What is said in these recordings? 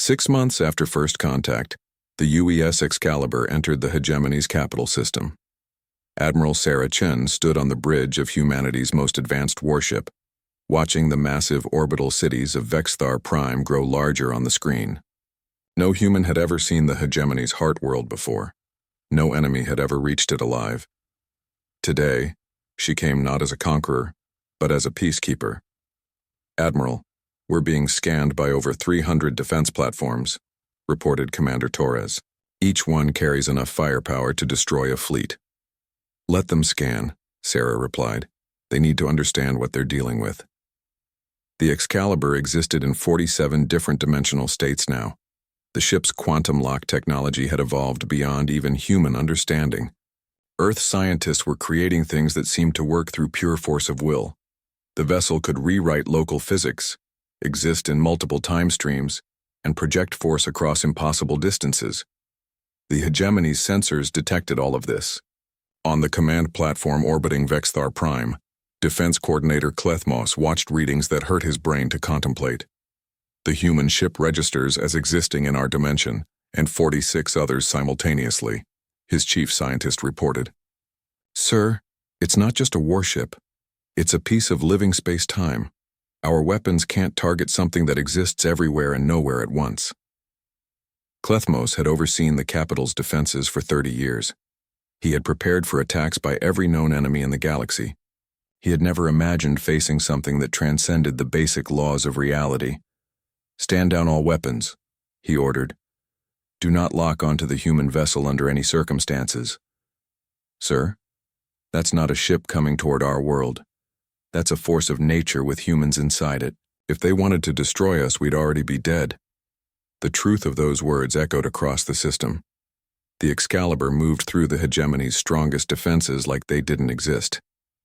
6 months after first contact, the UES Excalibur entered the hegemony's capital system. Admiral Sarah Chen stood on the bridge of humanity's most advanced warship, watching the massive orbital cities of Vexthar Prime grow larger on the screen. No human had ever seen the hegemony's heart world before. No enemy had ever reached it alive. Today, she came not as a conqueror, but as a peacekeeper. "Admiral, we're being scanned by over 300 defense platforms," reported Commander Torres. "Each one carries enough firepower to destroy a fleet." "Let them scan," Sarah replied. "They need to understand what they're dealing with." The Excalibur existed in 47 different dimensional states now. The ship's quantum lock technology had evolved beyond even human understanding. Earth scientists were creating things that seemed to work through pure force of will. The vessel could rewrite local physics, exist in multiple time streams, and project force across impossible distances. The hegemony's sensors detected all of this. On the command platform orbiting Vexthar Prime, Defense Coordinator Klethmos watched readings that hurt his brain to contemplate. The human ship registers as existing in our dimension, and 46 others simultaneously, his chief scientist reported. "Sir, it's not just a warship. It's a piece of living space-time. Our weapons can't target something that exists everywhere and nowhere at once." Klethmos had overseen the capital's defenses for 30 years. He had prepared for attacks by every known enemy in the galaxy. He had never imagined facing something that transcended the basic laws of reality. "Stand down all weapons," he ordered. "Do not lock onto the human vessel under any circumstances." "Sir, that's not a ship coming toward our world. That's a force of nature with humans inside it. If they wanted to destroy us, we'd already be dead." The truth of those words echoed across the system. The Excalibur moved through the hegemony's strongest defenses like they didn't exist.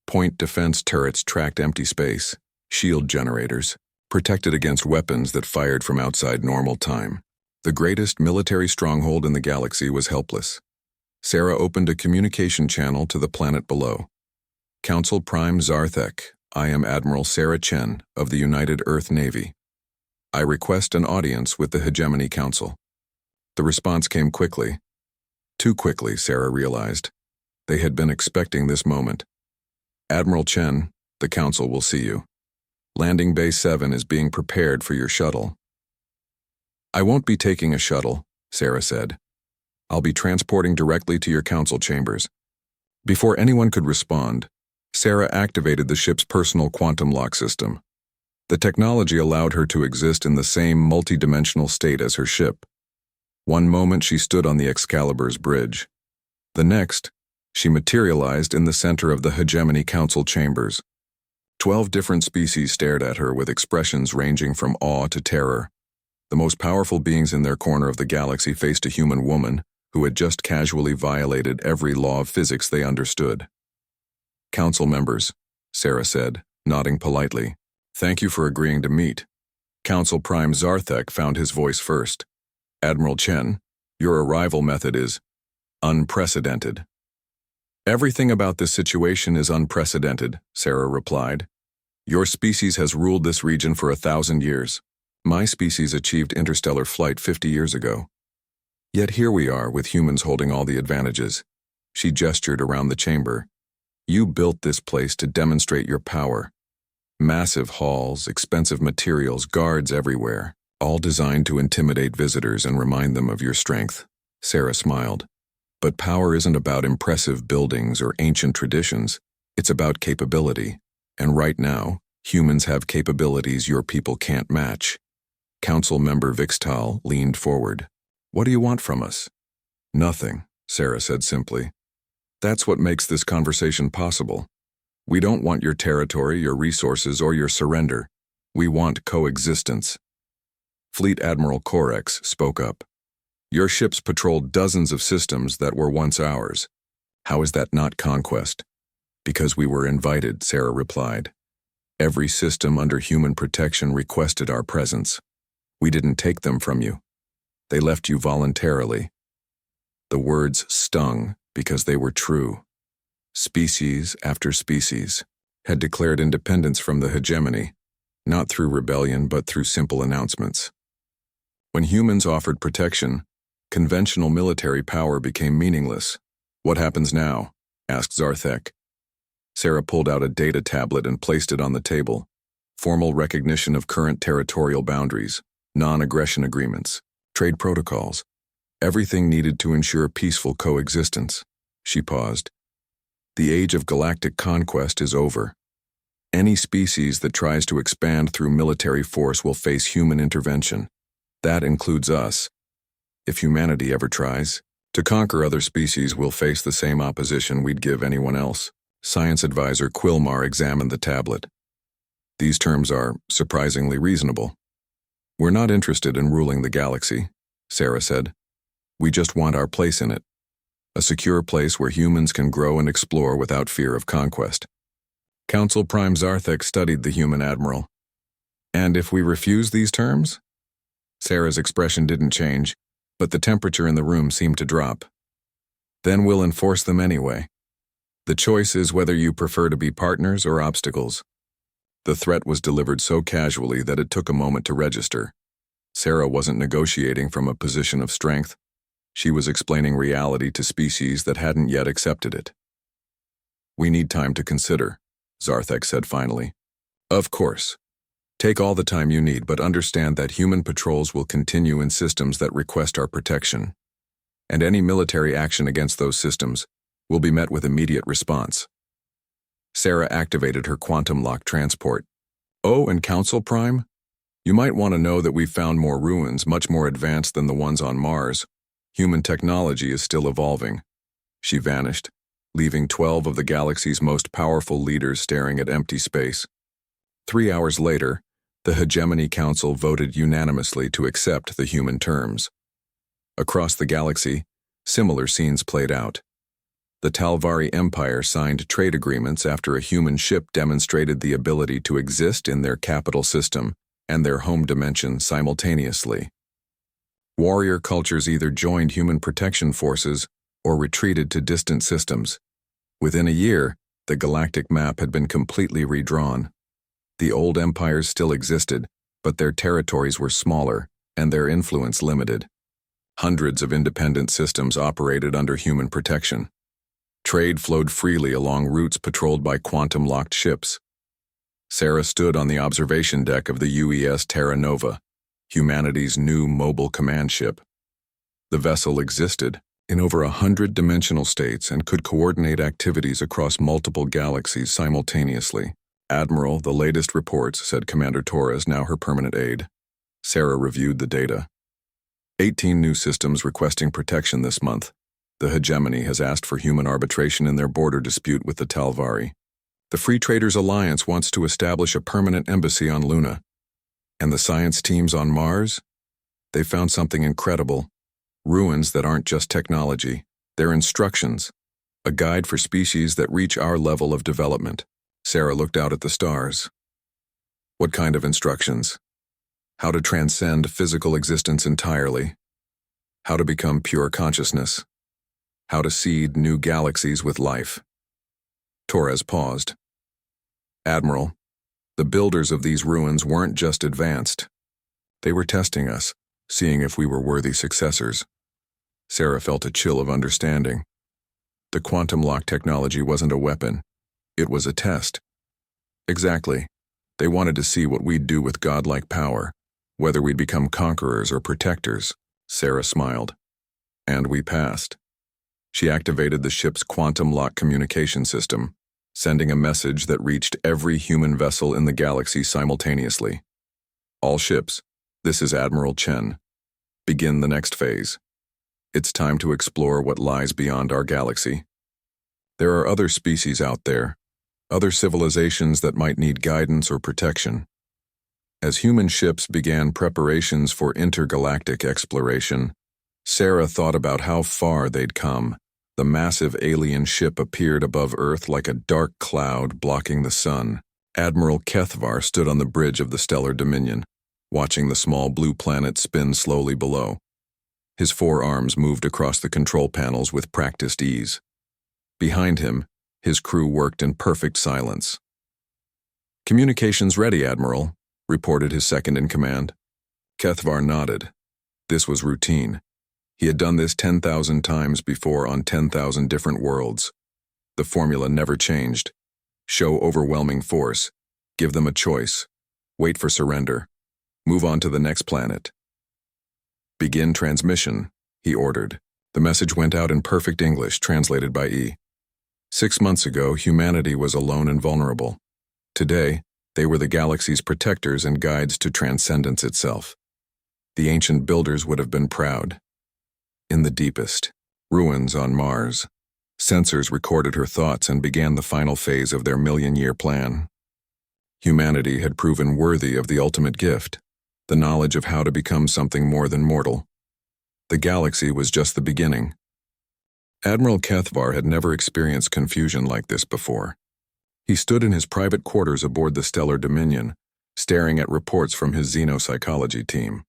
Point defense turrets tracked empty space, shield generators, protected against weapons that fired from outside normal time. The greatest military stronghold in the galaxy was helpless. Sarah opened a communication channel to the planet below. "Council Prime Zarthek, I am Admiral Sarah Chen of the United Earth Navy. I request an audience with the Hegemony Council." The response came quickly. Too quickly, Sarah realized. They had been expecting this moment. "Admiral Chen, the Council will see you. Landing Bay 7 is being prepared for your shuttle." "I won't be taking a shuttle," Sarah said. "I'll be transporting directly to your council chambers." Before anyone could respond, Sarah activated the ship's personal quantum lock system. The technology allowed her to exist in the same multidimensional state as her ship. One moment she stood on the Excalibur's bridge. The next, she materialized in the center of the Hegemony Council chambers. 12 different species stared at her with expressions ranging from awe to terror. The most powerful beings in their corner of the galaxy faced a human woman who had just casually violated every law of physics they understood. "Council members," Sarah said, nodding politely. "Thank you for agreeing to meet." Council Prime Zarthek found his voice first. "Admiral Chen, your arrival method is unprecedented." "Everything about this situation is unprecedented," Sarah replied. "Your species has ruled this region for 1,000 years. My species achieved interstellar flight 50 years ago. Yet here we are with humans holding all the advantages." She gestured around the chamber. "You built this place to demonstrate your power. Massive halls, expensive materials, guards everywhere, all designed to intimidate visitors and remind them of your strength." Sarah smiled. "But power isn't about impressive buildings or ancient traditions. It's about capability. And right now, humans have capabilities your people can't match." Council member Vixtal leaned forward. "What do you want from us?" "Nothing," Sarah said simply. "That's what makes this conversation possible. We don't want your territory, your resources, or your surrender. We want coexistence." Fleet Admiral Corex spoke up. "Your ships patrolled dozens of systems that were once ours. How is that not conquest?" "Because we were invited," Sarah replied. "Every system under human protection requested our presence. We didn't take them from you. They left you voluntarily." The words stung because they were true. Species after species had declared independence from the hegemony, not through rebellion but through simple announcements. When humans offered protection, conventional military power became meaningless. "What happens now?" asked Zarthek. Sarah pulled out a data tablet and placed it on the table. Formal recognition of current territorial boundaries, non-aggression agreements, trade protocols, everything needed to ensure peaceful coexistence. She paused. The age of galactic conquest is over. Any species that tries to expand through military force will face human intervention. That includes us. If humanity ever tries to conquer other species, we'll face the same opposition we'd give anyone else. Science advisor Quilmar examined the tablet. These terms are surprisingly reasonable. "We're not interested in ruling the galaxy," Sarah said. "We just want our place in it. A secure place where humans can grow and explore without fear of conquest." Council Prime Zarthek studied the human admiral. "And if we refuse these terms?" Sarah's expression didn't change, but the temperature in the room seemed to drop. "Then we'll enforce them anyway. The choice is whether you prefer to be partners or obstacles." The threat was delivered so casually that it took a moment to register. Sarah wasn't negotiating from a position of strength. She was explaining reality to species that hadn't yet accepted it. "We need time to consider," Zarthek said finally. "Of course. Take all the time you need, but understand that human patrols will continue in systems that request our protection. And any military action against those systems will be met with immediate response." Sarah activated her quantum lock transport. "Oh, and Council Prime? You might want to know that we've found more ruins, much more advanced than the ones on Mars. Human technology is still evolving." She vanished, leaving 12 of the galaxy's most powerful leaders staring at empty space. 3 hours later, the Hegemony Council voted unanimously to accept the human terms. Across the galaxy, similar scenes played out. The Talvari Empire signed trade agreements after a human ship demonstrated the ability to exist in their capital system and their home dimension simultaneously. Warrior cultures either joined human protection forces or retreated to distant systems. Within a year, the galactic map had been completely redrawn. The old empires still existed, but their territories were smaller and their influence limited. Hundreds of independent systems operated under human protection. Trade flowed freely along routes patrolled by quantum-locked ships. Sarah stood on the observation deck of the UES Terra Nova, humanity's new mobile command ship. The vessel existed in over 100 dimensional states and could coordinate activities across multiple galaxies simultaneously. "Admiral, the latest reports," said Commander Torres, now her permanent aide. Sarah reviewed the data. 18 new systems requesting protection this month. The Hegemony has asked for human arbitration in their border dispute with the Talvari. The Free Traders Alliance wants to establish a permanent embassy on Luna. And the science teams on Mars? They found something incredible. Ruins that aren't just technology. They're instructions. A guide for species that reach our level of development. Sarah looked out at the stars. "What kind of instructions?" "How to transcend physical existence entirely. How to become pure consciousness. How to seed new galaxies with life." Torres paused. "Admiral, the builders of these ruins weren't just advanced. They were testing us, seeing if we were worthy successors." Sarah felt a chill of understanding. The quantum lock technology wasn't a weapon. It was a test. Exactly. They wanted to see what we'd do with godlike power, whether we'd become conquerors or protectors. Sarah smiled. And we passed. She activated the ship's quantum lock communication system, sending a message that reached every human vessel in the galaxy simultaneously. "All ships, this is Admiral Chen. Begin the next phase. It's time to explore what lies beyond our galaxy. There are other species out there, other civilizations that might need guidance or protection." As human ships began preparations for intergalactic exploration, Sarah thought about how far they'd come. The massive alien ship appeared above Earth like a dark cloud blocking the sun. Admiral Kethvar stood on the bridge of the Stellar Dominion, watching the small blue planet spin slowly below. His 4 arms moved across the control panels with practiced ease. Behind him, his crew worked in perfect silence. "Communications ready, Admiral," reported his second-in-command. Kethvar nodded. This was routine. He had done this 10,000 times before on 10,000 different worlds. The formula never changed. Show overwhelming force. Give them a choice. Wait for surrender. Move on to the next planet. Begin transmission, he ordered. The message went out in perfect English, translated by E. 6 months ago, humanity was alone and vulnerable. Today, they were the galaxy's protectors and guides to transcendence itself. The ancient builders would have been proud. In the deepest ruins on Mars, sensors recorded her thoughts and began the final phase of their million-year plan. Humanity had proven worthy of the ultimate gift, the knowledge of how to become something more than mortal. The galaxy was just the beginning. Admiral Kethvar had never experienced confusion like this before. He stood in his private quarters aboard the Stellar Dominion, staring at reports from his xenopsychology team.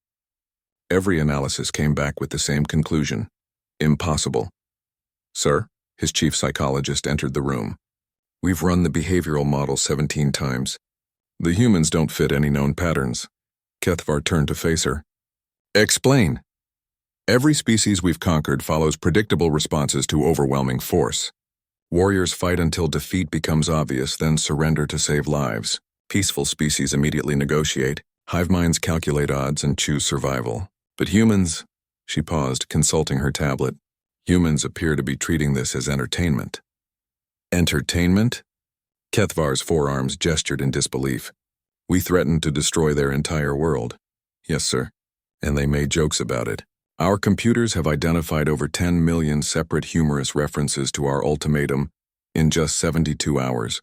Every analysis came back with the same conclusion: impossible. Sir, his chief psychologist entered the room. We've run the behavioral model 17 times. The humans don't fit any known patterns. Kethvar turned to face her. Explain. Every species we've conquered follows predictable responses to overwhelming force. Warriors fight until defeat becomes obvious, then surrender to save lives. Peaceful species immediately negotiate. Hive minds calculate odds and choose survival. But humans, she paused, consulting her tablet. Humans appear to be treating this as entertainment. Entertainment? Kethvar's forearms gestured in disbelief. We threatened to destroy their entire world. Yes, sir. And they made jokes about it. Our computers have identified over 10 million separate humorous references to our ultimatum in just 72 hours.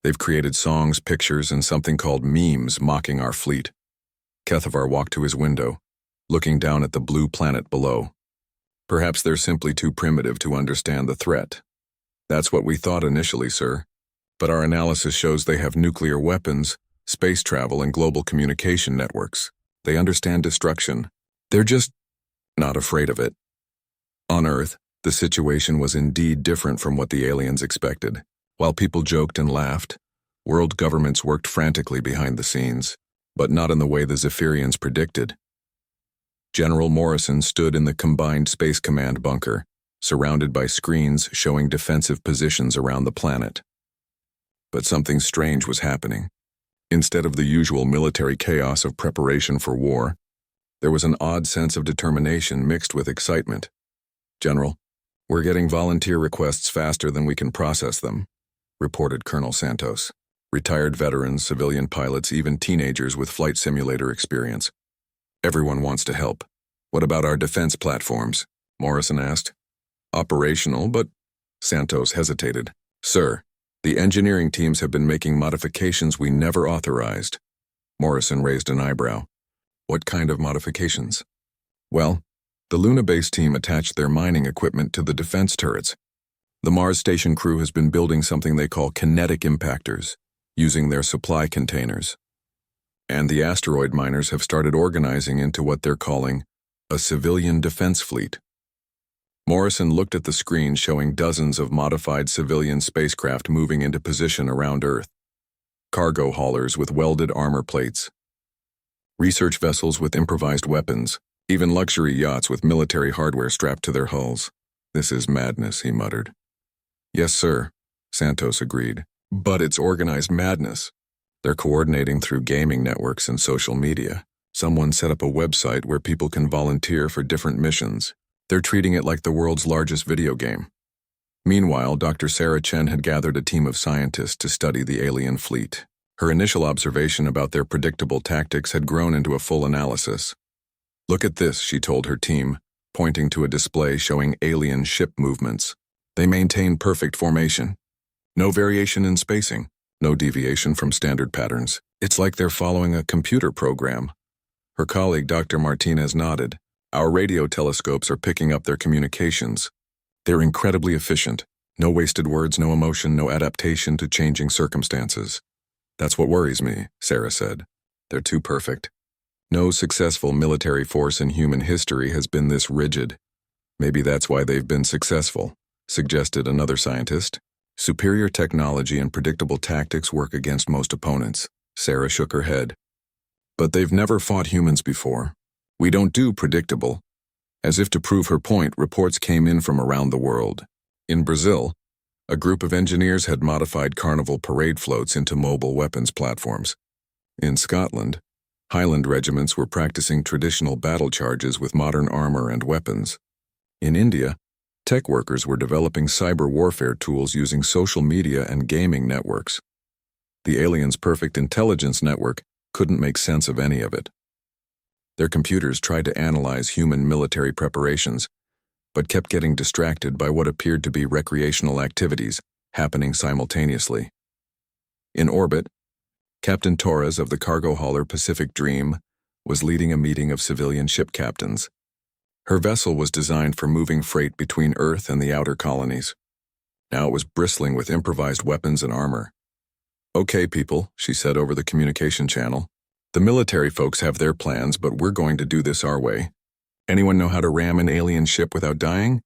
They've created songs, pictures, and something called memes mocking our fleet. Kethvar walked to his window, looking down at the blue planet below. Perhaps they're simply too primitive to understand the threat. That's what we thought initially, sir. But our analysis shows they have nuclear weapons, space travel, and global communication networks. They understand destruction. They're just not afraid of it. On Earth, the situation was indeed different from what the aliens expected. While people joked and laughed, world governments worked frantically behind the scenes, but not in the way the Zephyrians predicted. General Morrison stood in the Combined Space Command bunker, surrounded by screens showing defensive positions around the planet. But something strange was happening. Instead of the usual military chaos of preparation for war, there was an odd sense of determination mixed with excitement. General, we're getting volunteer requests faster than we can process them, reported Colonel Santos. Retired veterans, civilian pilots, even teenagers with flight simulator experience. Everyone wants to help. What about our defense platforms? Morrison asked. Operational, but Santos hesitated. Sir, the engineering teams have been making modifications we never authorized. Morrison raised an eyebrow. What kind of modifications? Well, the Luna base team attached their mining equipment to the defense turrets. The Mars station crew has been building something they call kinetic impactors, using their supply containers. And the asteroid miners have started organizing into what they're calling a civilian defense fleet. Morrison looked at the screen showing dozens of modified civilian spacecraft moving into position around Earth. Cargo haulers with welded armor plates. Research vessels with improvised weapons. Even luxury yachts with military hardware strapped to their hulls. This is madness, he muttered. Yes, sir, Santos agreed. But it's organized madness. They're coordinating through gaming networks and social media. Someone set up a website where people can volunteer for different missions. They're treating it like the world's largest video game. Meanwhile, Dr. Sarah Chen had gathered a team of scientists to study the alien fleet. Her initial observation about their predictable tactics had grown into a full analysis. Look at this, she told her team, pointing to a display showing alien ship movements. They maintain perfect formation. No variation in spacing, no deviation from standard patterns. It's like they're following a computer program. Her colleague, Dr. Martinez, nodded. Our radio telescopes are picking up their communications. They're incredibly efficient. No wasted words, no emotion, no adaptation to changing circumstances. That's what worries me, Sarah said. They're too perfect. No successful military force in human history has been this rigid. Maybe that's why they've been successful, suggested another scientist. Superior technology and predictable tactics work against most opponents. Sarah shook her head. But they've never fought humans before. We don't do predictable. As if to prove her point, reports came in from around the world. In Brazil, a group of engineers had modified carnival parade floats into mobile weapons platforms. In Scotland, Highland regiments were practicing traditional battle charges with modern armor and weapons. In India, tech workers were developing cyber warfare tools using social media and gaming networks. The aliens' perfect intelligence network couldn't make sense of any of it. Their computers tried to analyze human military preparations, but kept getting distracted by what appeared to be recreational activities happening simultaneously. In orbit, Captain Torres of the cargo hauler Pacific Dream was leading a meeting of civilian ship captains. Her vessel was designed for moving freight between Earth and the outer colonies. Now it was bristling with improvised weapons and armor. "Okay, people," she said over the communication channel. "The military folks have their plans, but we're going to do this our way. Anyone know how to ram an alien ship without dying?"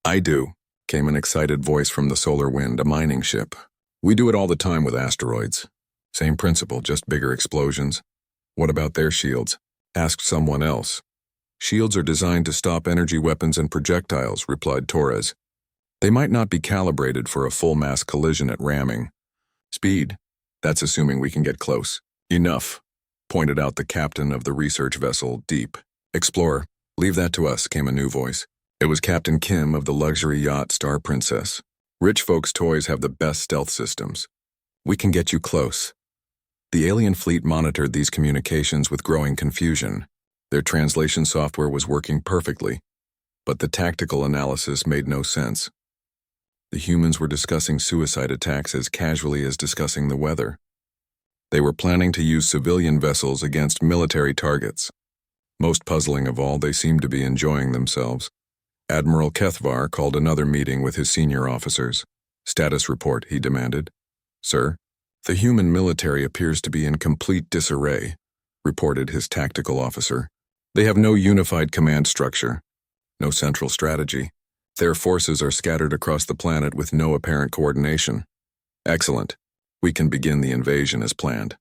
"I do," came an excited voice from the Solar Wind, a mining ship. "We do it all the time with asteroids. Same principle, just bigger explosions." "What about their shields?" asked someone else. "Shields are designed to stop energy weapons and projectiles," replied Torres. "They might not be calibrated for a full-mass collision at ramming. Speed, that's assuming we can get close." "Enough," pointed out the captain of the research vessel, Deep. "Explorer, leave that to us," came a new voice. It was Captain Kim of the luxury yacht Star Princess. "Rich folks' toys have the best stealth systems. We can get you close." The alien fleet monitored these communications with growing confusion. Their translation software was working perfectly, but the tactical analysis made no sense. The humans were discussing suicide attacks as casually as discussing the weather. They were planning to use civilian vessels against military targets. Most puzzling of all, they seemed to be enjoying themselves. Admiral Kethvar called another meeting with his senior officers. "Status report," he demanded. "Sir, the human military appears to be in complete disarray," reported his tactical officer. "They have no unified command structure, no central strategy. Their forces are scattered across the planet with no apparent coordination." "Excellent. We can begin the invasion as planned."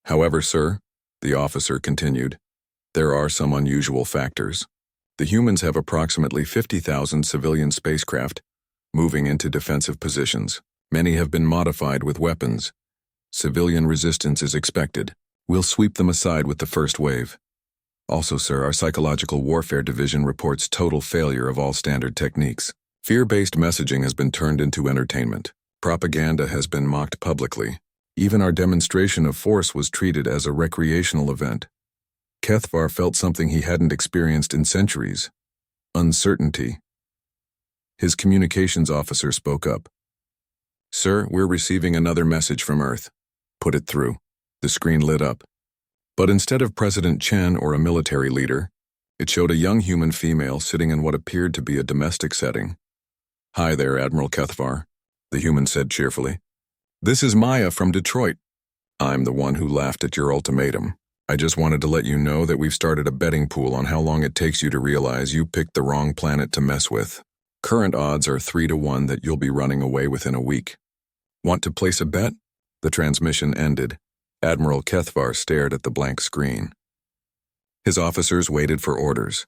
"However, sir," the officer continued, "there are some unusual factors. The humans have approximately 50,000 civilian spacecraft moving into defensive positions. Many have been modified with weapons. Civilian resistance is expected. We'll sweep them aside with the first wave. Also, sir, our psychological warfare division reports total failure of all standard techniques. Fear-based messaging has been turned into entertainment. Propaganda has been mocked publicly. Even our demonstration of force was treated as a recreational event. Kethvar felt something he hadn't experienced in centuries: uncertainty. His communications officer spoke up. "Sir, we're receiving another message from Earth." "Put it through." The screen lit up. But instead of President Chen or a military leader, it showed a young human female sitting in what appeared to be a domestic setting. "Hi there, Admiral Kethvar," the human said cheerfully. "This is Maya from Detroit. I'm the one who laughed at your ultimatum. I just wanted to let you know that we've started a betting pool on how long it takes you to realize you picked the wrong planet to mess with. Current odds are 3-1 that you'll be running away within a week. Want to place a bet?" The transmission ended. Admiral Kethvar stared at the blank screen. His officers waited for orders.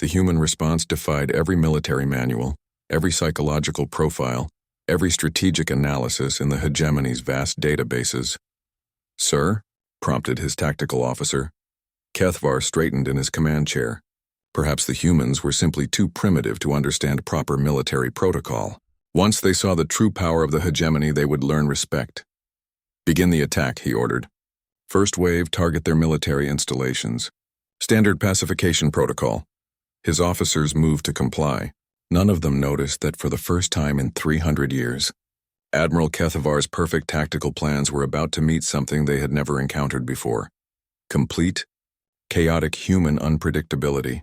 The human response defied every military manual, every psychological profile, every strategic analysis in the hegemony's vast databases. "Sir?" prompted his tactical officer. Kethvar straightened in his command chair. Perhaps the humans were simply too primitive to understand proper military protocol. Once they saw the true power of the hegemony, they would learn respect. "Begin the attack," he ordered. "First wave, target their military installations. Standard pacification protocol." His officers moved to comply. None of them noticed that for the first time in 300 years, Admiral Kethvar's perfect tactical plans were about to meet something they had never encountered before: complete, chaotic human unpredictability.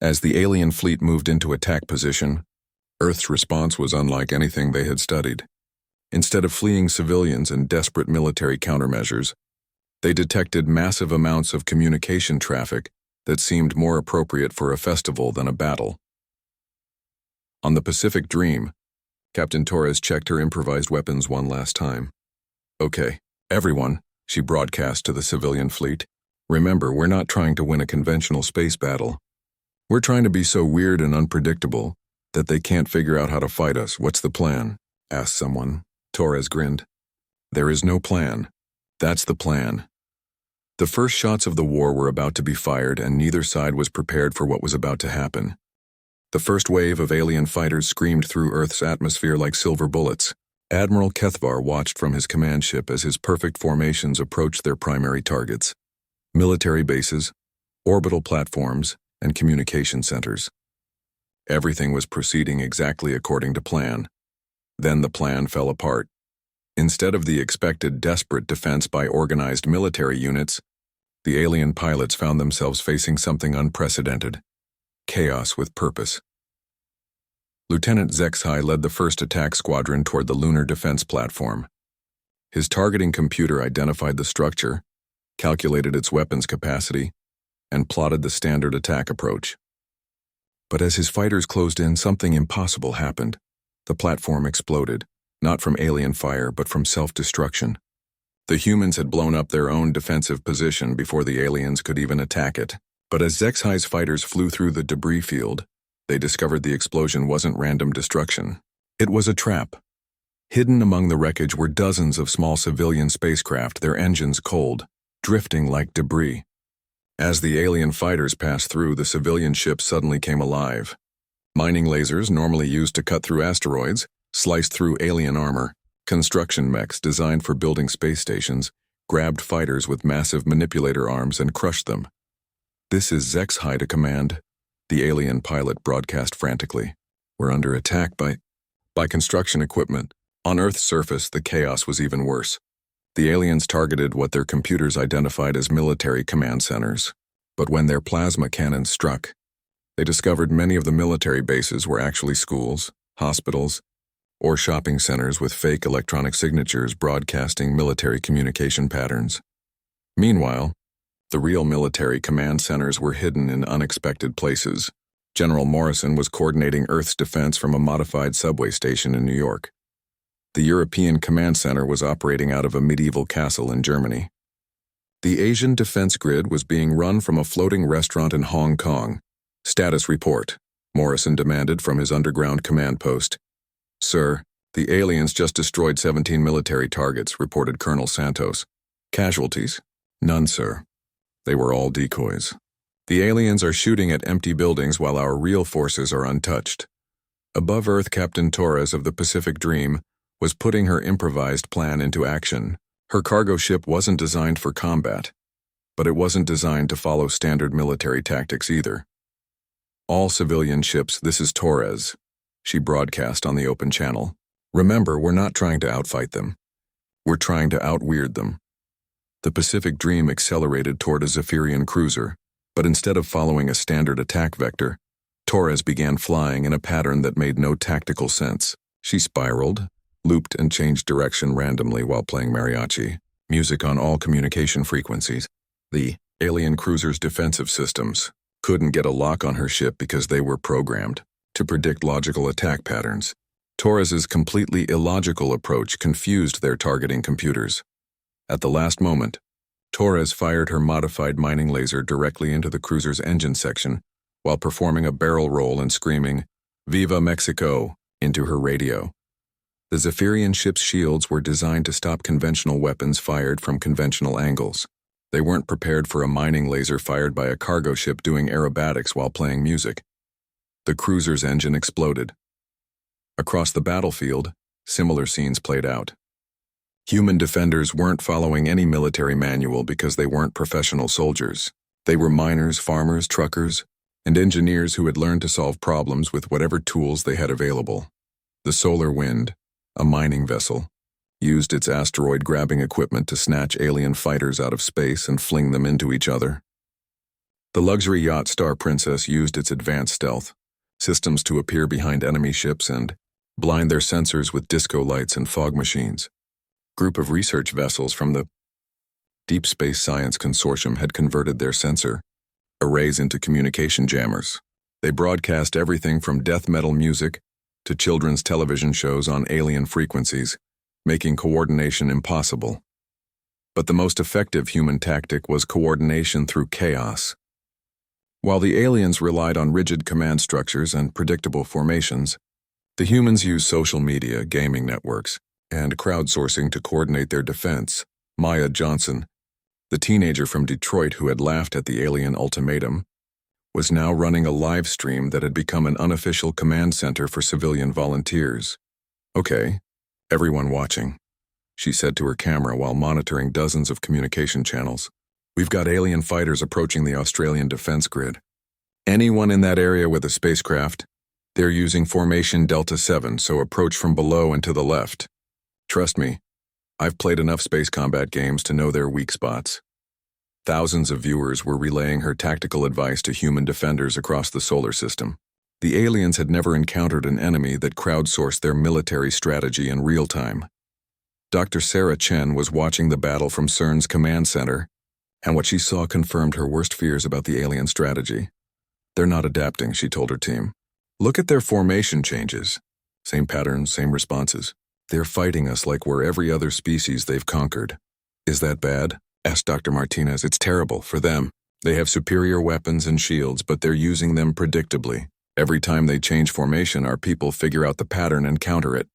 As the alien fleet moved into attack position, Earth's response was unlike anything they had studied. Instead of fleeing civilians and desperate military countermeasures, they detected massive amounts of communication traffic that seemed more appropriate for a festival than a battle. On the Pacific Dream, Captain Torres checked her improvised weapons one last time. "Okay, everyone," she broadcast to the civilian fleet, Remember, we're not trying to win a conventional space battle. We're trying to be so weird and unpredictable that they can't figure out how to fight us. What's the plan? Asked someone. Torres grinned. There is no plan. That's the plan. The first shots of the war were about to be fired, and neither side was prepared for what was about to happen. The first wave of alien fighters screamed through Earth's atmosphere like silver bullets. Admiral Kethvar watched from his command ship as his perfect formations approached their primary targets: military bases, orbital platforms, and communication centers. Everything was proceeding exactly according to plan. Then the plan fell apart. Instead of the expected desperate defense by organized military units, the alien pilots found themselves facing something unprecedented: chaos with purpose. Lieutenant Zexhai led the first attack squadron toward the lunar defense platform. His targeting computer identified the structure, calculated its weapons capacity, and plotted the standard attack approach. But as his fighters closed in, something impossible happened. The platform exploded, not from alien fire but from self-destruction. The humans had blown up their own defensive position before the aliens could even attack it. But as Zexhai's fighters flew through the debris field, they discovered the explosion wasn't random destruction. It was a trap. Hidden among the wreckage were dozens of small civilian spacecraft, their engines cold, drifting like debris. As the alien fighters passed through, the civilian ships suddenly came alive. Mining lasers, normally used to cut through asteroids, sliced through alien armor. Construction mechs designed for building space stations grabbed fighters with massive manipulator arms and crushed them. "This is Zexhai to command," the alien pilot broadcast frantically. "We're under attack by construction equipment." On Earth's surface, the chaos was even worse. The aliens targeted what their computers identified as military command centers. But when their plasma cannons struck, they discovered many of the military bases were actually schools, hospitals, or shopping centers with fake electronic signatures broadcasting military communication patterns. Meanwhile, the real military command centers were hidden in unexpected places. General Morrison was coordinating Earth's defense from a modified subway station in New York. The European command center was operating out of a medieval castle in Germany. The Asian defense grid was being run from a floating restaurant in Hong Kong. "Status report," Morrison demanded from his underground command post. "Sir, the aliens just destroyed 17 military targets," reported Colonel Santos. "Casualties?" "None, sir. They were all decoys. The aliens are shooting at empty buildings while our real forces are untouched." Above Earth, Captain Torres of the Pacific Dream was putting her improvised plan into action. Her cargo ship wasn't designed for combat, but it wasn't designed to follow standard military tactics either. "All civilian ships, this is Torres," she broadcast on the open channel. "Remember, we're not trying to outfight them. We're trying to outweird them." The Pacific Dream accelerated toward a Zephyrian cruiser, but instead of following a standard attack vector, Torres began flying in a pattern that made no tactical sense. She spiraled, looped, and changed direction randomly while playing mariachi music on all communication frequencies. The alien cruiser's defensive systems couldn't get a lock on her ship because they were programmed to predict logical attack patterns. Torres's completely illogical approach confused their targeting computers. At the last moment, Torres fired her modified mining laser directly into the cruiser's engine section while performing a barrel roll and screaming, "Viva Mexico!" into her radio. The Zephyrian ship's shields were designed to stop conventional weapons fired from conventional angles. They weren't prepared for a mining laser fired by a cargo ship doing aerobatics while playing music. The cruiser's engine exploded. Across the battlefield, similar scenes played out. Human defenders weren't following any military manual because they weren't professional soldiers. They were miners, farmers, truckers, and engineers who had learned to solve problems with whatever tools they had available. The Solar Wind, a mining vessel, used its asteroid-grabbing equipment to snatch alien fighters out of space and fling them into each other. The luxury yacht Star Princess used its advanced stealth systems to appear behind enemy ships and blind their sensors with disco lights and fog machines. Group of research vessels from the Deep Space Science Consortium had converted their sensor arrays into communication jammers. They broadcast everything from death metal music to children's television shows on alien frequencies, making coordination impossible. But the most effective human tactic was coordination through chaos. While the aliens relied on rigid command structures and predictable formations, the humans used social media, gaming networks, and crowdsourcing to coordinate their defense. Maya Johnson, the teenager from Detroit who had laughed at the alien ultimatum, was now running a live stream that had become an unofficial command center for civilian volunteers. "Okay, everyone watching," she said to her camera while monitoring dozens of communication channels. "We've got alien fighters approaching the Australian defense grid. Anyone in that area with a spacecraft? They're using formation Delta 7, so approach from below and to the left. Trust me, I've played enough space combat games to know their weak spots." Thousands of viewers were relaying her tactical advice to human defenders across the solar system. The aliens had never encountered an enemy that crowdsourced their military strategy in real time. Dr. Sarah Chen was watching the battle from CERN's command center, and what she saw confirmed her worst fears about the alien strategy. "They're not adapting," she told her team. "Look at their formation changes. Same patterns, same responses. They're fighting us like we're every other species they've conquered." "Is that bad?" asked Dr. Martinez. "It's terrible for them. They have superior weapons and shields, but they're using them predictably. Every time they change formation, our people figure out the pattern and counter it."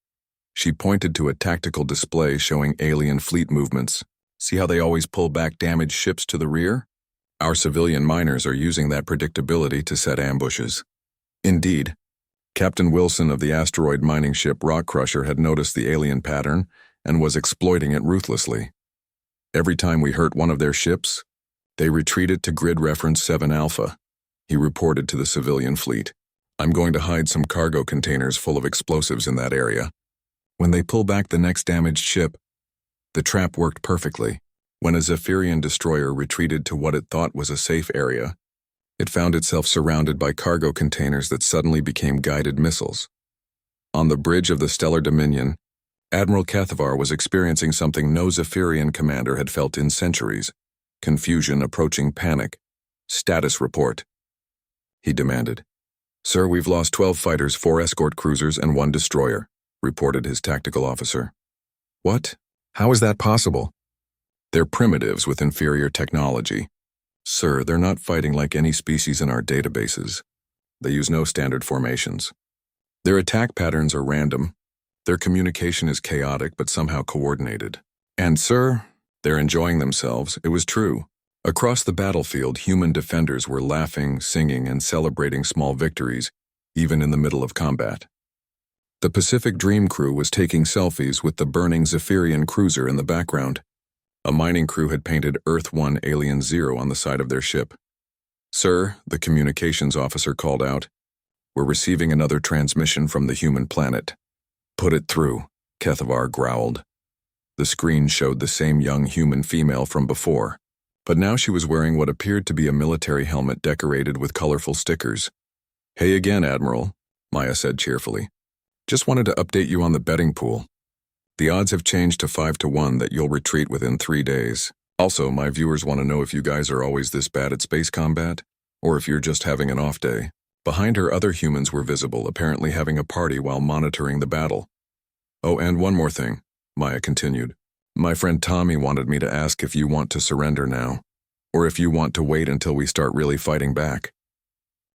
She pointed to a tactical display showing alien fleet movements. "See how they always pull back damaged ships to the rear? Our civilian miners are using that predictability to set ambushes." Indeed, Captain Wilson of the asteroid mining ship Rock Crusher had noticed the alien pattern and was exploiting it ruthlessly. "Every time we hurt one of their ships, they retreated to grid reference 7 Alpha, he reported to the civilian fleet. "I'm going to hide some cargo containers full of explosives in that area. When they pull back the next damaged ship, the trap worked perfectly. When a Zephyrian destroyer retreated to what it thought was a safe area, it found itself surrounded by cargo containers that suddenly became guided missiles." On the bridge of the Stellar Dominion, Admiral Kethavar was experiencing something no Zephyrian commander had felt in centuries: confusion approaching panic. "Status report," he demanded. "Sir, we've lost 12 fighters, 4 escort cruisers, and 1 destroyer," reported his tactical officer. "What? How is that possible?" "They're primitives with inferior technology. Sir, they're not fighting like any species in our databases. They use no standard formations. Their attack patterns are random. Their communication is chaotic but somehow coordinated. And sir, they're enjoying themselves." It was true. Across the battlefield, human defenders were laughing, singing, and celebrating small victories, even in the middle of combat. The Pacific Dream crew was taking selfies with the burning Zephyrian cruiser in the background. A mining crew had painted Earth 1 Alien 0 on the side of their ship. "Sir," the communications officer called out, "we're receiving another transmission from the human planet." "Put it through," Kethavar growled. The screen showed the same young human female from before, but now she was wearing what appeared to be a military helmet decorated with colorful stickers. "Hey again, Admiral," Maya said cheerfully. "Just wanted to update you on the betting pool. The odds have changed to 5-1 that you'll retreat within 3 days. Also, my viewers want to know if you guys are always this bad at space combat, or if you're just having an off day." Behind her, other humans were visible, apparently having a party while monitoring the battle. "Oh, and one more thing," Maya continued. "My friend Tommy wanted me to ask if you want to surrender now, or if you want to wait until we start really fighting back.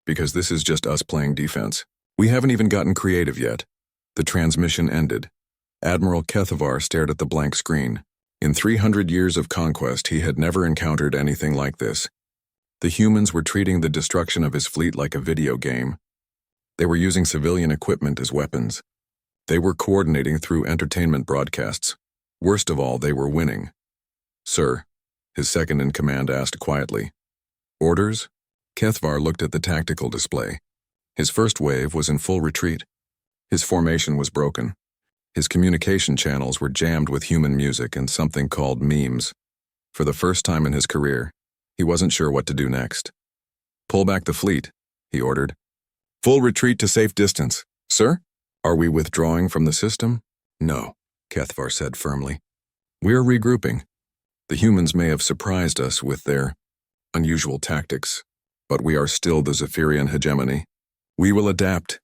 Because this is just us playing defense. We haven't even gotten creative yet." The transmission ended. Admiral Kethavar stared at the blank screen. In 300 years of conquest, he had never encountered anything like this. The humans were treating the destruction of his fleet like a video game. They were using civilian equipment as weapons. They were coordinating through entertainment broadcasts. Worst of all, they were winning. "Sir," his second-in-command asked quietly. "Orders?" Kethavar looked at the tactical display. His first wave was in full retreat. His formation was broken. His communication channels were jammed with human music and something called memes. For the first time in his career, he wasn't sure what to do next. "Pull back the fleet," he ordered. "Full retreat to safe distance." "Sir? Are we withdrawing from the system?" "No," Kethavar said firmly. "We're regrouping. The humans may have surprised us with their unusual tactics, but we are still the Zephyrian hegemony. We will adapt."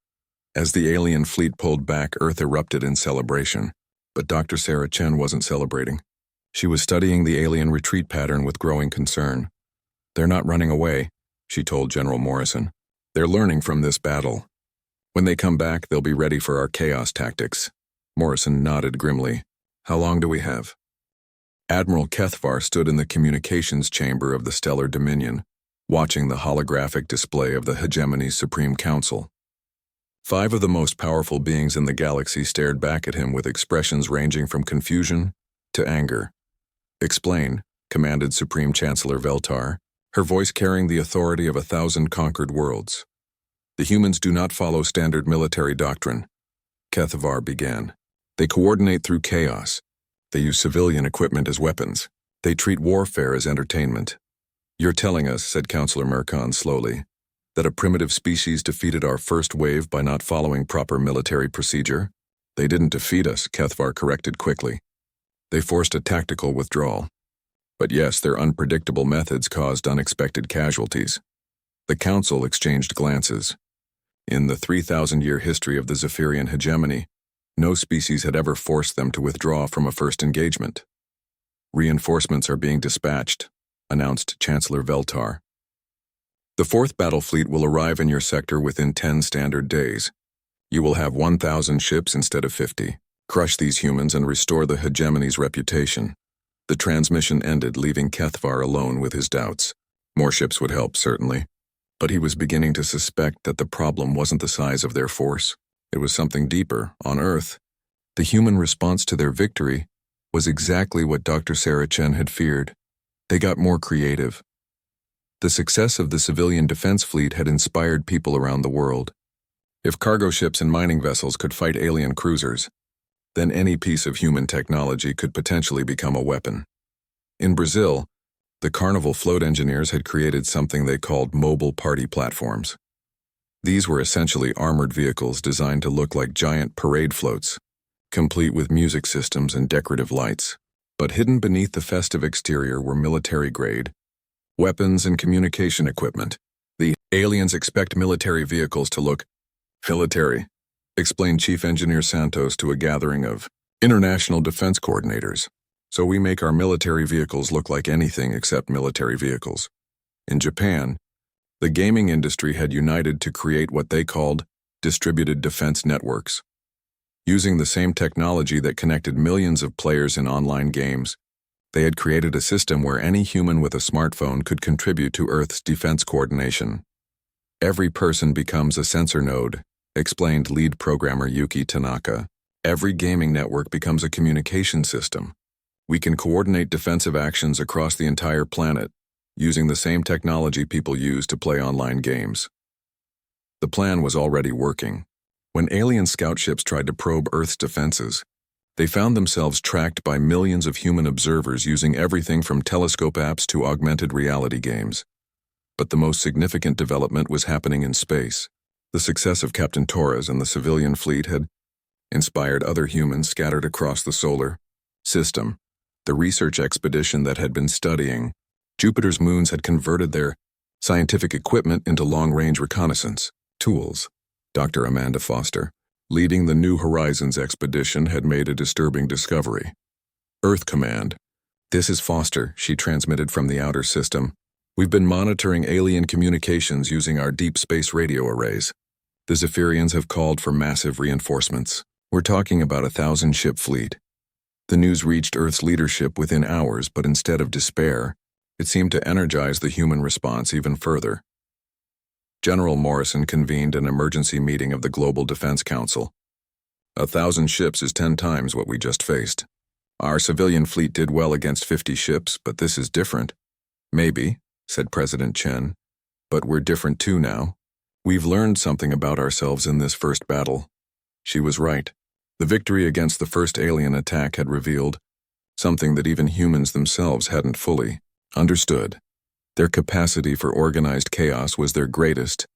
As the alien fleet pulled back, Earth erupted in celebration, but Dr. Sarah Chen wasn't celebrating. She was studying the alien retreat pattern with growing concern. "They're not running away," she told General Morrison. "They're learning from this battle. When they come back, they'll be ready for our chaos tactics." Morrison nodded grimly. "How long do we have?" Admiral Kethvar stood in the communications chamber of the Stellar Dominion, watching the holographic display of the Hegemony's Supreme Council. 5 of the most powerful beings in the galaxy stared back at him with expressions ranging from confusion to anger. "Explain," commanded Supreme Chancellor Veltar, her voice carrying the authority of 1,000 conquered worlds. "The humans do not follow standard military doctrine," Kethvar began. "They coordinate through chaos. They use civilian equipment as weapons. They treat warfare as entertainment." "You're telling us," said Counselor Merkan slowly, "that a primitive species defeated our first wave by not following proper military procedure?" "They didn't defeat us," Kethvar corrected quickly. "They forced a tactical withdrawal. But yes, their unpredictable methods caused unexpected casualties." The Council exchanged glances. In the 3,000-year history of the Zephyrian hegemony, no species had ever forced them to withdraw from a first engagement. "Reinforcements are being dispatched," announced Chancellor Veltar. "The 4th Battle Fleet will arrive in your sector within 10 standard days. You will have 1,000 ships instead of 50. Crush these humans and restore the hegemony's reputation." The transmission ended, leaving Kethvar alone with his doubts. More ships would help, certainly. But he was beginning to suspect that the problem wasn't the size of their force. It was something deeper, on Earth. The human response to their victory was exactly what Dr. Sarah Chen had feared. They got more creative. The success of the civilian defense fleet had inspired people around the world. If cargo ships and mining vessels could fight alien cruisers, then any piece of human technology could potentially become a weapon. In Brazil, the Carnival float engineers had created something they called mobile party platforms. These were essentially armored vehicles designed to look like giant parade floats, complete with music systems and decorative lights. But hidden beneath the festive exterior were military-grade weapons and communication equipment. "The aliens expect military vehicles to look military," explained Chief Engineer Santos to a gathering of international defense coordinators. "So we make our military vehicles look like anything except military vehicles." In Japan, the gaming industry had united to create what they called distributed defense networks. Using the same technology that connected millions of players in online games, they had created a system where any human with a smartphone could contribute to Earth's defense coordination. "Every person becomes a sensor node," explained lead programmer Yuki Tanaka. "Every gaming network becomes a communication system. We can coordinate defensive actions across the entire planet, using the same technology people use to play online games." The plan was already working. When alien scout ships tried to probe Earth's defenses, they found themselves tracked by millions of human observers using everything from telescope apps to augmented reality games. But the most significant development was happening in space. The success of Captain Torres and the civilian fleet had inspired other humans scattered across the solar system. The research expedition that had been studying Jupiter's moons had converted their scientific equipment into long-range reconnaissance tools. Dr. Amanda Foster, leading the New Horizons expedition, had made a disturbing discovery. "Earth Command. This is Foster," she transmitted from the outer system. "We've been monitoring alien communications using our deep space radio arrays. The Zephyrians have called for massive reinforcements. We're talking about 1,000-ship fleet." The news reached Earth's leadership within hours, but instead of despair, it seemed to energize the human response even further. General Morrison convened an emergency meeting of the Global Defense Council. 1,000 ships is 10 times what we just faced. Our civilian fleet did well against 50 ships, but this is different. "Maybe," said President Chen, "but we're different too now. We've learned something about ourselves in this first battle." She was right. The victory against the first alien attack had revealed something that even humans themselves hadn't fully understood. Their capacity for organized chaos was their greatest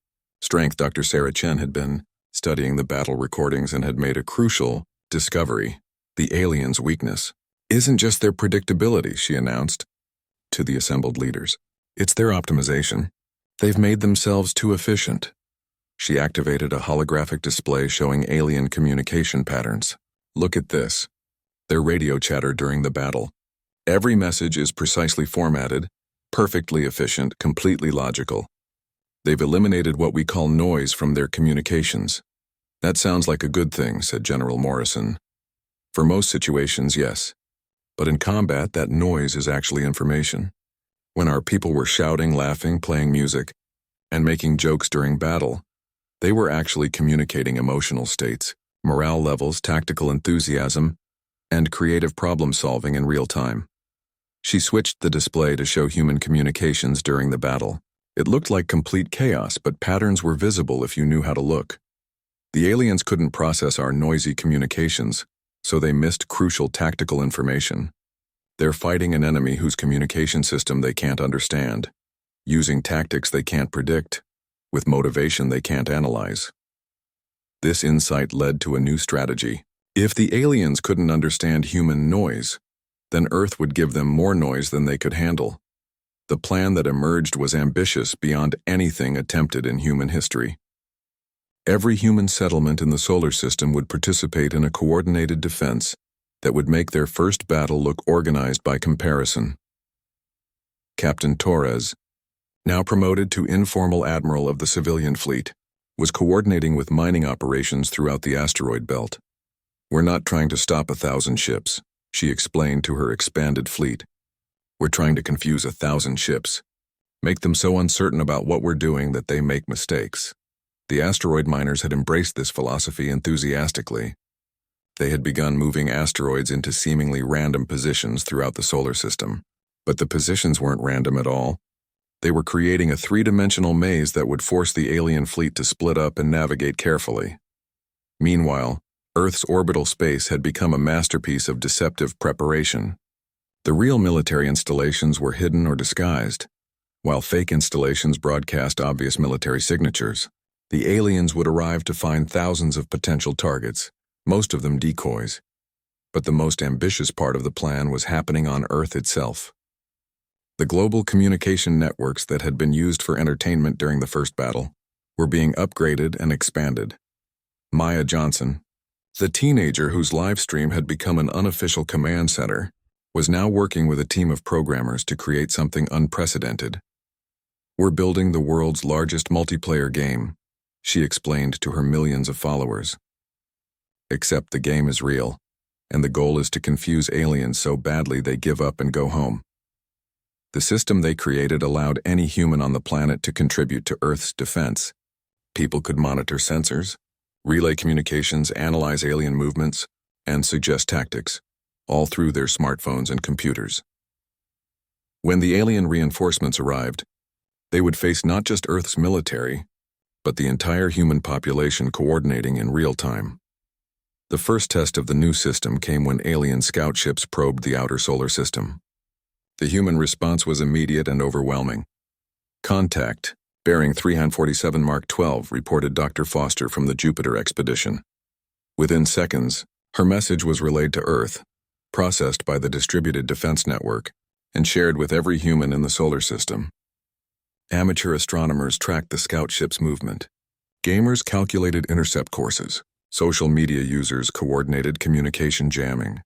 strength. Dr. Sarah Chen had been studying the battle recordings and had made a crucial discovery. The aliens' weakness isn't just their predictability, she announced to the assembled leaders. It's their optimization. They've made themselves too efficient. She activated a holographic display showing alien communication patterns. "Look at this." Their radio chatter during the battle. Every message is precisely formatted, perfectly efficient, completely logical. They've eliminated what we call noise from their communications. That sounds like a good thing, said General Morrison. For most situations, yes. But in combat, that noise is actually information. When our people were shouting, laughing, playing music, and making jokes during battle, they were actually communicating emotional states, morale levels, tactical enthusiasm, and creative problem-solving in real time. She switched the display to show human communications during the battle. It looked like complete chaos, but patterns were visible if you knew how to look. The aliens couldn't process our noisy communications, so they missed crucial tactical information. They're fighting an enemy whose communication system they can't understand, using tactics they can't predict, with motivation they can't analyze. This insight led to a new strategy. If the aliens couldn't understand human noise, then Earth would give them more noise than they could handle. The plan that emerged was ambitious beyond anything attempted in human history. Every human settlement in the solar system would participate in a coordinated defense that would make their first battle look organized by comparison. Captain Torres, now promoted to informal admiral of the civilian fleet, was coordinating with mining operations throughout the asteroid belt. We're not trying to stop 1,000 ships, she explained to her expanded fleet. We're trying to confuse 1,000 ships, make them so uncertain about what we're doing that they make mistakes. The asteroid miners had embraced this philosophy enthusiastically. They had begun moving asteroids into seemingly random positions throughout the solar system. But the positions weren't random at all. They were creating a three-dimensional maze that would force the alien fleet to split up and navigate carefully. Meanwhile, Earth's orbital space had become a masterpiece of deceptive preparation. The real military installations were hidden or disguised, while fake installations broadcast obvious military signatures. The aliens would arrive to find thousands of potential targets, most of them decoys. But the most ambitious part of the plan was happening on Earth itself. The global communication networks that had been used for entertainment during the first battle were being upgraded and expanded. Maya Johnson, the teenager whose live stream had become an unofficial command center, was now working with a team of programmers to create something unprecedented. We're building the world's largest multiplayer game, she explained to her millions of followers. Except the game is real, and the goal is to confuse aliens so badly they give up and go home. The system they created allowed any human on the planet to contribute to Earth's defense. People could monitor sensors, relay communications, analyze alien movements, and suggest tactics, all through their smartphones and computers. When the alien reinforcements arrived, they would face not just Earth's military, but the entire human population coordinating in real time. The first test of the new system came when alien scout ships probed the outer solar system. The human response was immediate and overwhelming. Contact, bearing 347 Mark 12, reported Dr. Foster from the Jupiter expedition. Within seconds, her message was relayed to Earth, processed by the Distributed Defense Network, and shared with every human in the solar system. Amateur astronomers tracked the scout ship's movement. Gamers calculated intercept courses. Social media users coordinated communication jamming.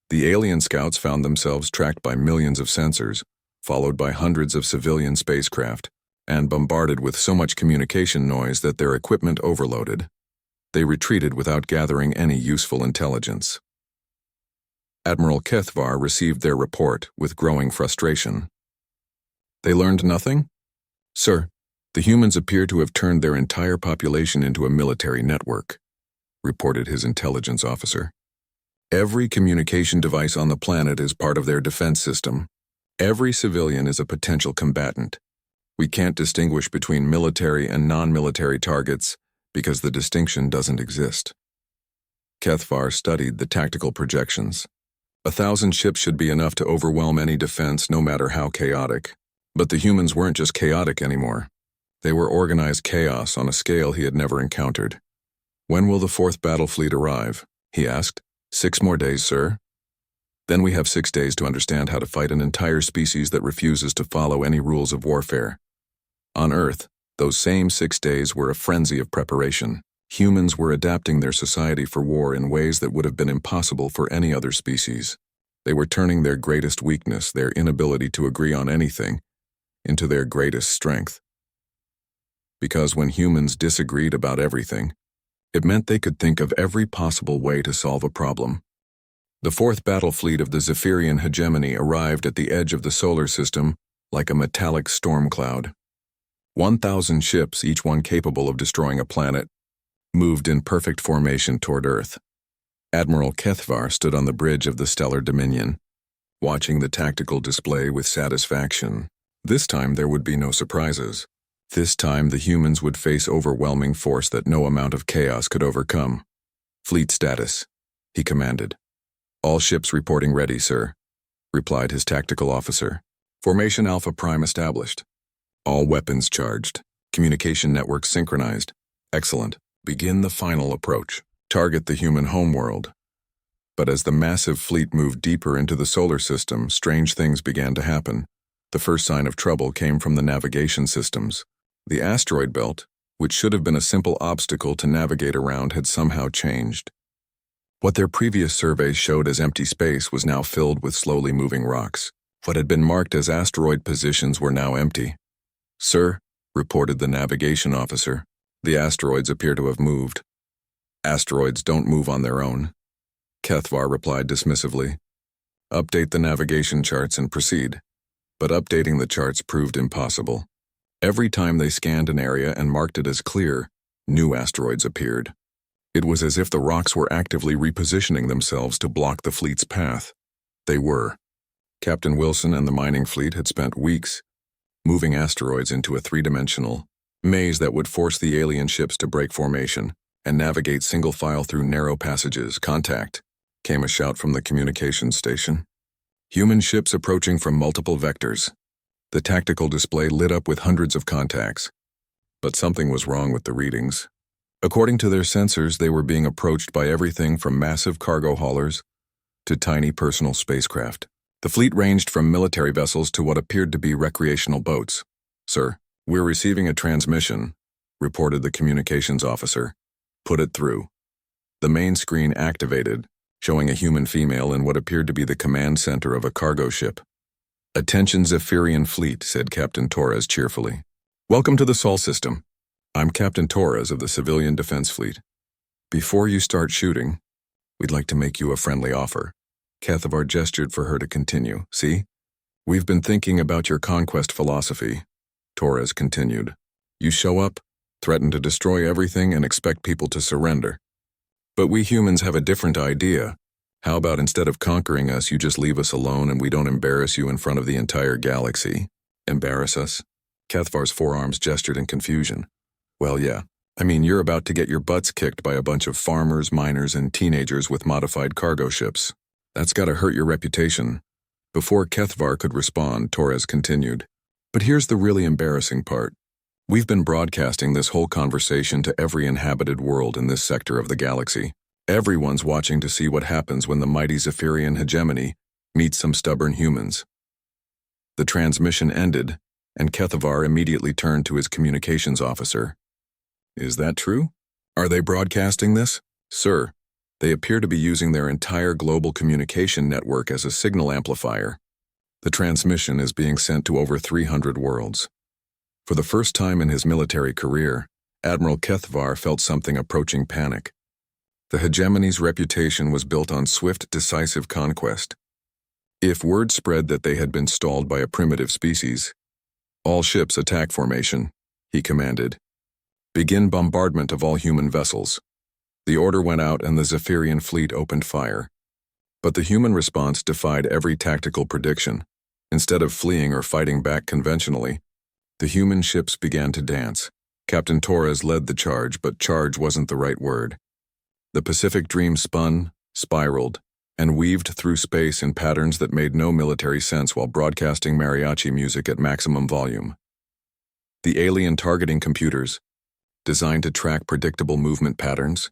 The alien scouts found themselves tracked by millions of sensors, followed by hundreds of civilian spacecraft, and bombarded with so much communication noise that their equipment overloaded. They retreated without gathering any useful intelligence. Admiral Kethvar received their report with growing frustration. They learned nothing? Sir, the humans appear to have turned their entire population into a military network, reported his intelligence officer. Every communication device on the planet is part of their defense system. Every civilian is a potential combatant. We can't distinguish between military and non-military targets because the distinction doesn't exist. Kethvar studied the tactical projections. 1,000 ships should be enough to overwhelm any defense, no matter how chaotic. But the humans weren't just chaotic anymore. They were organized chaos on a scale he had never encountered. When will the 4th battle fleet arrive? He asked. 6 more days, sir. Then we have 6 days to understand how to fight an entire species that refuses to follow any rules of warfare. On Earth, those same 6 days were a frenzy of preparation. Humans were adapting their society for war in ways that would have been impossible for any other species. They were turning their greatest weakness, their inability to agree on anything, into their greatest strength. Because when humans disagreed about everything, it meant they could think of every possible way to solve a problem. The fourth battle fleet of the Zephyrian hegemony arrived at the edge of the solar system like a metallic storm cloud. 1,000 ships, each one capable of destroying a planet, moved in perfect formation toward Earth. Admiral Kethvar stood on the bridge of the Stellar Dominion, watching the tactical display with satisfaction. This time there would be no surprises. This time the humans would face overwhelming force that no amount of chaos could overcome. "Fleet status," he commanded. "All ships reporting ready, sir," replied his tactical officer. "Formation Alpha Prime established. All weapons charged. Communication networks synchronized. Excellent. Begin the final approach. Target the human homeworld." But as the massive fleet moved deeper into the solar system, strange things began to happen. The first sign of trouble came from the navigation systems. The asteroid belt, which should have been a simple obstacle to navigate around, had somehow changed. What their previous surveys showed as empty space was now filled with slowly moving rocks. What had been marked as asteroid positions were now empty. "Sir," reported the navigation officer, "the asteroids appear to have moved." "Asteroids don't move on their own," Kethvar replied dismissively. "Update the navigation charts and proceed." But updating the charts proved impossible. Every time they scanned an area and marked it as clear, new asteroids appeared. It was as if the rocks were actively repositioning themselves to block the fleet's path. They were. Captain Wilson and the mining fleet had spent weeks moving asteroids into a three-dimensional maze that would force the alien ships to break formation and navigate single file through narrow passages. "Contact," came a shout from the communications station. "Human ships approaching from multiple vectors." The tactical display lit up with hundreds of contacts. But something was wrong with the readings. According to their sensors, they were being approached by everything from massive cargo haulers to tiny personal spacecraft. The fleet ranged from military vessels to what appeared to be recreational boats. "Sir, we're receiving a transmission," reported the communications officer. "Put it through." The main screen activated, showing a human female in what appeared to be the command center of a cargo ship. "Attention Zephyrian fleet," said Captain Torres cheerfully. "Welcome to the Sol system. I'm Captain Torres of the Civilian Defense Fleet. Before you start shooting, we'd like to make you a friendly offer." Kethvar gestured for her to continue. "See? We've been thinking about your conquest philosophy," Torres continued. "You show up, threaten to destroy everything, and expect people to surrender. But we humans have a different idea. How about instead of conquering us, you just leave us alone and we don't embarrass you in front of the entire galaxy?" "Embarrass us?" Kethvar's forearms gestured in confusion. "Well, yeah. I mean, you're about to get your butts kicked by a bunch of farmers, miners, and teenagers with modified cargo ships. That's gotta hurt your reputation." Before Kethvar could respond, Torres continued. "But here's the really embarrassing part. We've been broadcasting this whole conversation to every inhabited world in this sector of the galaxy. Everyone's watching to see what happens when the mighty Zephyrian hegemony meets some stubborn humans." The transmission ended, and Kethvar immediately turned to his communications officer. "Is that true? Are they broadcasting this?" "Sir, they appear to be using their entire global communication network as a signal amplifier. The transmission is being sent to over 300 worlds." For the first time in his military career, Admiral Kethvar felt something approaching panic. The hegemony's reputation was built on swift, decisive conquest. If word spread that they had been stalled by a primitive species, "All ships attack formation," he commanded. "Begin bombardment of all human vessels." The order went out and the Zephyrian fleet opened fire. But the human response defied every tactical prediction. Instead of fleeing or fighting back conventionally, the human ships began to dance. Captain Torres led the charge, but charge wasn't the right word. The Pacific Dream spun, spiraled, and weaved through space in patterns that made no military sense while broadcasting mariachi music at maximum volume. The alien targeting computers, designed to track predictable movement patterns,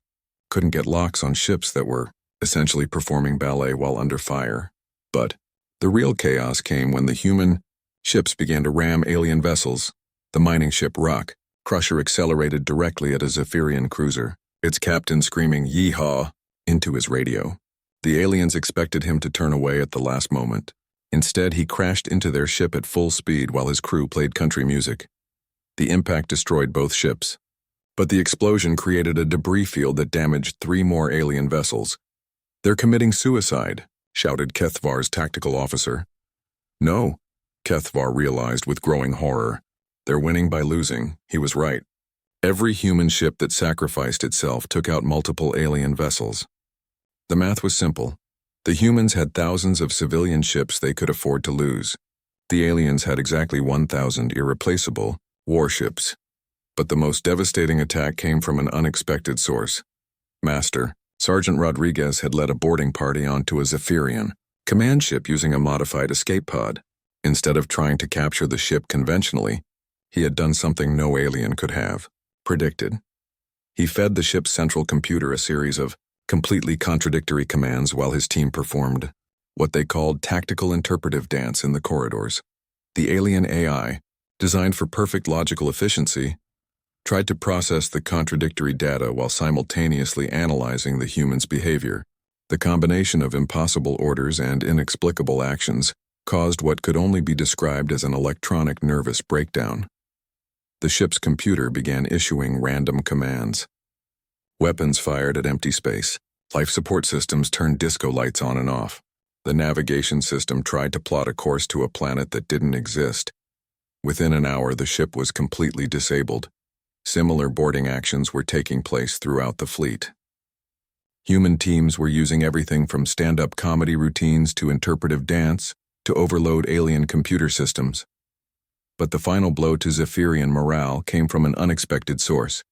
couldn't get locks on ships that were essentially performing ballet while under fire. But the real chaos came when the human ships began to ram alien vessels. The mining ship Rock Crusher accelerated directly at a Zephyrian cruiser, its captain screaming "Yeehaw" into his radio. The aliens expected him to turn away at the last moment. Instead, he crashed into their ship at full speed while his crew played country music. The impact destroyed both ships, but the explosion created a debris field that damaged 3 more alien vessels. "They're committing suicide," shouted Kethvar's tactical officer. "No," Kethvar realized with growing horror. "They're winning by losing." He was right. Every human ship that sacrificed itself took out multiple alien vessels. The math was simple. The humans had thousands of civilian ships they could afford to lose. The aliens had exactly 1,000 irreplaceable warships. But the most devastating attack came from an unexpected source. Master, Sergeant Rodriguez had led a boarding party onto a Zephyrian command ship using a modified escape pod. Instead of trying to capture the ship conventionally, he had done something no alien could have predicted. He fed the ship's central computer a series of completely contradictory commands while his team performed what they called tactical interpretive dance in the corridors. The alien AI, designed for perfect logical efficiency, tried to process the contradictory data while simultaneously analyzing the human's behavior. The combination of impossible orders and inexplicable actions caused what could only be described as an electronic nervous breakdown. The ship's computer began issuing random commands. Weapons fired at empty space. Life support systems turned disco lights on and off. The navigation system tried to plot a course to a planet that didn't exist. Within an hour, the ship was completely disabled. Similar boarding actions were taking place throughout the fleet. Human teams were using everything from stand-up comedy routines to interpretive dance to overload alien computer systems. But the final blow to Zephyrian morale came from an unexpected source: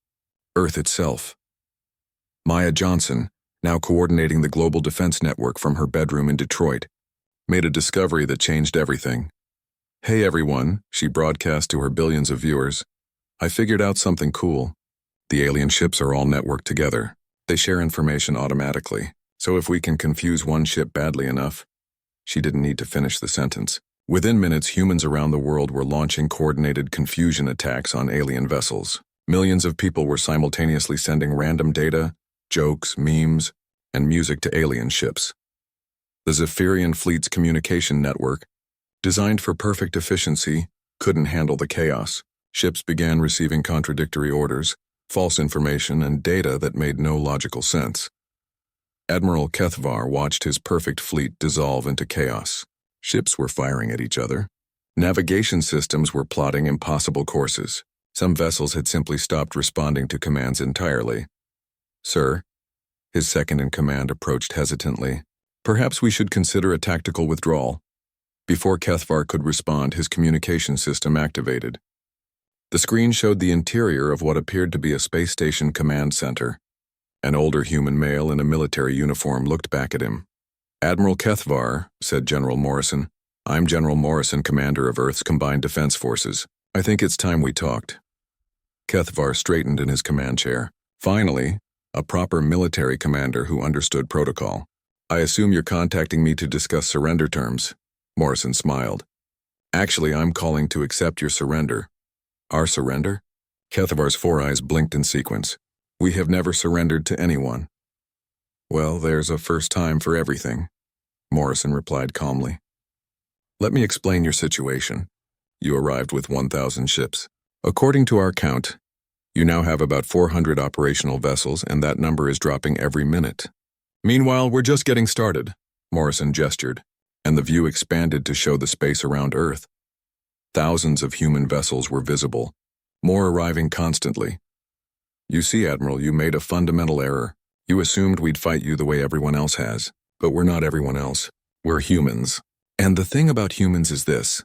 Earth itself. Maya Johnson, now coordinating the Global Defense Network from her bedroom in Detroit, made a discovery that changed everything. "Hey everyone," she broadcast to her billions of viewers. "I figured out something cool. The alien ships are all networked together. They share information automatically, so if we can confuse one ship badly enough..." She didn't need to finish the sentence. Within minutes, humans around the world were launching coordinated confusion attacks on alien vessels. Millions of people were simultaneously sending random data, jokes, memes, and music to alien ships. The Zephyrian fleet's communication network, designed for perfect efficiency, couldn't handle the chaos. Ships began receiving contradictory orders, false information, and data that made no logical sense. Admiral Kethvar watched his perfect fleet dissolve into chaos. Ships were firing at each other. Navigation systems were plotting impossible courses. Some vessels had simply stopped responding to commands entirely. "Sir," his second-in-command approached hesitantly, "perhaps we should consider a tactical withdrawal." Before Kethvar could respond, his communication system activated. The screen showed the interior of what appeared to be a space station command center. An older human male in a military uniform looked back at him. "Admiral Kethvar," said General Morrison. "I'm General Morrison, commander of Earth's Combined Defense Forces. I think it's time we talked." Kethvar straightened in his command chair. Finally, a proper military commander who understood protocol. "I assume you're contacting me to discuss surrender terms." Morrison smiled. "Actually, I'm calling to accept your surrender." "Our surrender?" Kethvar's 4 eyes blinked in sequence. "We have never surrendered to anyone." "Well, there's a first time for everything," Morrison replied calmly. "Let me explain your situation. You arrived with 1,000 ships. According to our count, you now have about 400 operational vessels, and that number is dropping every minute. Meanwhile, we're just getting started," Morrison gestured, and the view expanded to show the space around Earth. Thousands of human vessels were visible, more arriving constantly. "You see, Admiral, you made a fundamental error. You assumed we'd fight you the way everyone else has. But we're not everyone else. We're humans. And the thing about humans is this: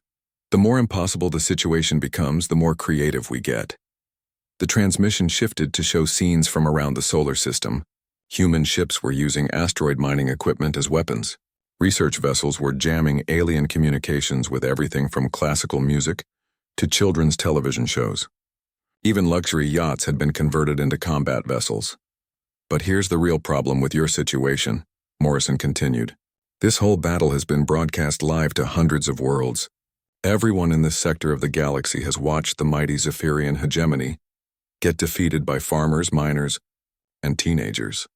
the more impossible the situation becomes, the more creative we get." The transmission shifted to show scenes from around the solar system. Human ships were using asteroid mining equipment as weapons. Research vessels were jamming alien communications with everything from classical music to children's television shows. Even luxury yachts had been converted into combat vessels. "But here's the real problem with your situation," Morrison continued. "This whole battle has been broadcast live to hundreds of worlds. Everyone in this sector of the galaxy has watched the mighty Zephyrian hegemony get defeated by farmers, miners, and teenagers."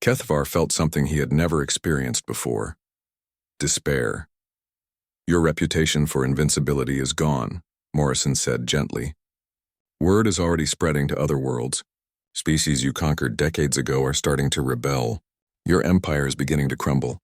Kethvar felt something he had never experienced before. Despair. Your reputation for invincibility is gone, Morrison said gently. Word is already spreading to other worlds. Species you conquered decades ago are starting to rebel. Your empire is beginning to crumble.